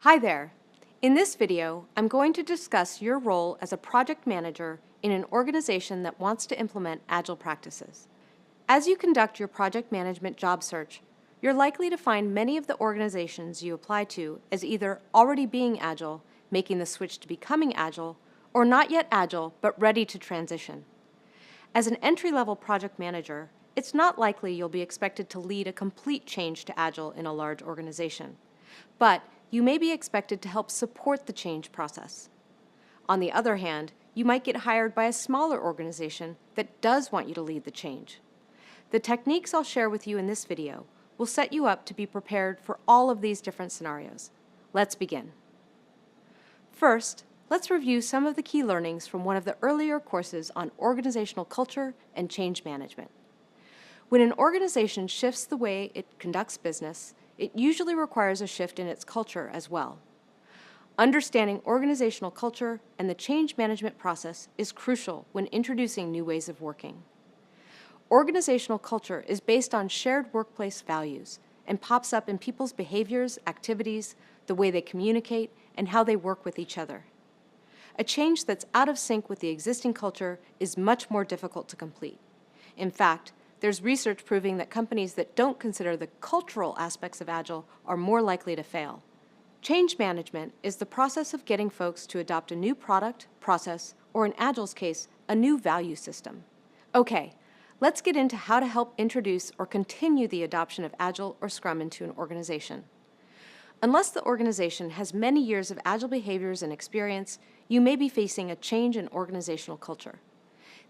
Hi there. In this video, I'm going to discuss your role as a project manager in an organization that wants to implement Agile practices. As you conduct your project management job search, you're likely to find many of the organizations you apply to as either already being Agile, making the switch to becoming Agile, or not yet Agile but ready to transition. As an entry-level project manager, it's not likely you'll be expected to lead a complete change to Agile in a large organization, but you may be expected to help support the change process. On the other hand, you might get hired by a smaller organization that does want you to lead the change. The techniques I'll share with you in this video will set you up to be prepared for all of these different scenarios. Let's begin. First, let's review some of the key learnings from one of the earlier courses on organizational culture and change management. When an organization shifts the way it conducts business, it usually requires a shift in its culture as well. Understanding organizational culture and the change management process is crucial when introducing new ways of working. Organizational culture is based on shared workplace values and pops up in people's behaviors, activities, the way they communicate, and how they work with each other. A change that's out of sync with the existing culture is much more difficult to complete. In fact, there's research proving that companies that don't consider the cultural aspects of Agile are more likely to fail. Change management is the process of getting folks to adopt a new product, process, or in Agile's case, a new value system. Okay, let's get into how to help introduce or continue the adoption of Agile or Scrum into an organization. Unless the organization has many years of Agile behaviors and experience, you may be facing a change in organizational culture.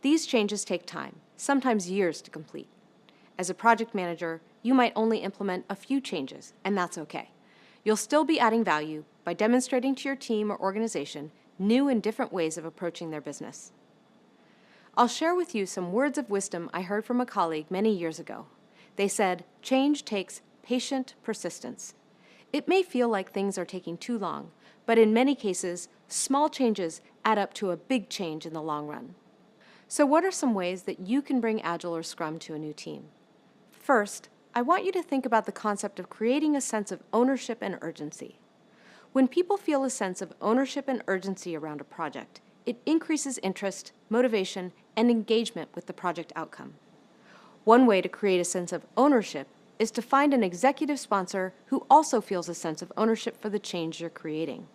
These changes take time, sometimes years to complete. As a project manager, you might only implement a few changes, and that's okay. You'll still be adding value by demonstrating to your team or organization new and different ways of approaching their business. I'll share with you some words of wisdom I heard from a colleague many years ago. They said, "Change takes patient persistence." It may feel like things are taking too long, but in many cases, small changes add up to a big change in the long run. So what are some ways that you can bring Agile or Scrum to a new team? First, I want you to think about the concept of creating a sense of ownership and urgency. When people feel a sense of ownership and urgency around a project, it increases interest, motivation, and engagement with the project outcome. One way to create a sense of ownership is to find an executive sponsor who also feels a sense of ownership for the change you're creating.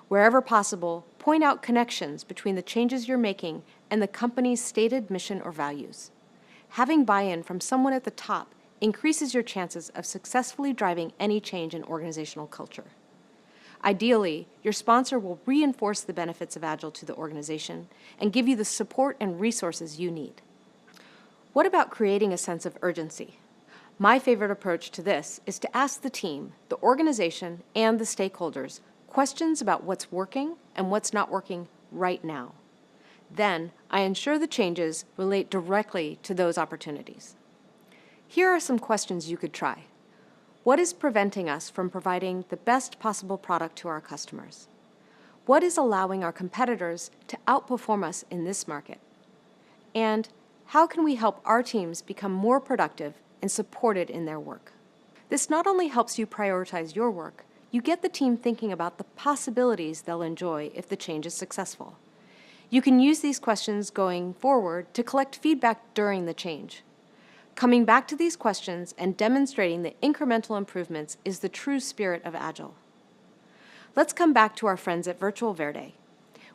Wherever possible, point out connections between the changes you're making and the company's stated mission or values. Having buy-in from someone at the top increases your chances of successfully driving any change in organizational culture. Ideally, your sponsor will reinforce the benefits of Agile to the organization and give you the support and resources you need. What about creating a sense of urgency? My favorite approach to this is to ask the team, the organization, and the stakeholders questions about what's working and what's not working right now. Then, I ensure the changes relate directly to those opportunities. Here are some questions you could try. What is preventing us from providing the best possible product to our customers? What is allowing our competitors to outperform us in this market? And how can we help our teams become more productive and supported in their work? This not only helps you prioritize your work, you get the team thinking about the possibilities they'll enjoy if the change is successful. You can use these questions going forward to collect feedback during the change. Coming back to these questions and demonstrating the incremental improvements is the true spirit of Agile. Let's come back to our friends at Virtual Verde.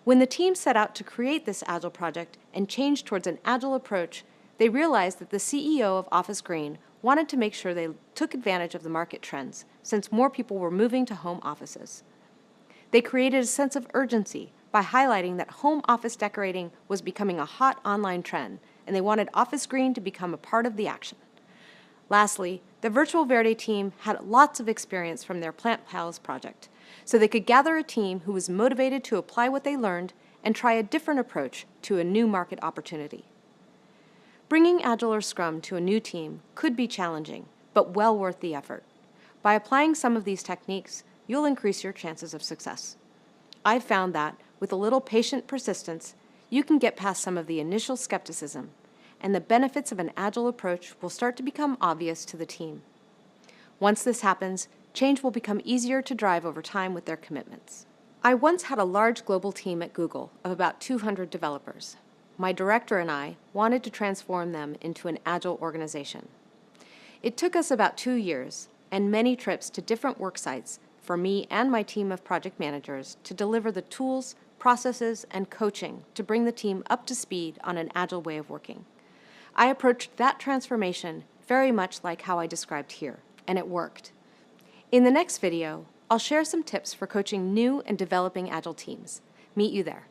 When the team set out to create this Agile project and change towards an Agile approach, they realized that the CEO of Office Green wanted to make sure they took advantage of the market trends, since more people were moving to home offices. They created a sense of urgency by highlighting that home office decorating was becoming a hot online trend, and they wanted Office Green to become a part of the action. Lastly, the Virtual Verde team had lots of experience from their Plant Pals project, so they could gather a team who was motivated to apply what they learned and try a different approach to a new market opportunity. Bringing Agile or Scrum to a new team could be challenging, but well worth the effort. By applying some of these techniques, you'll increase your chances of success. I've found that, with a little patient persistence, you can get past some of the initial skepticism, and the benefits of an Agile approach will start to become obvious to the team. Once this happens, change will become easier to drive over time with their commitments. I once had a large global team at Google of about 200 developers. My director and I wanted to transform them into an agile organization. It took us about 2 years and many trips to different work sites for me and my team of project managers to deliver the tools, processes, and coaching to bring the team up to speed on an agile way of working. I approached that transformation very much like how I described here, and it worked. In the next video, I'll share some tips for coaching new and developing agile teams. Meet you there.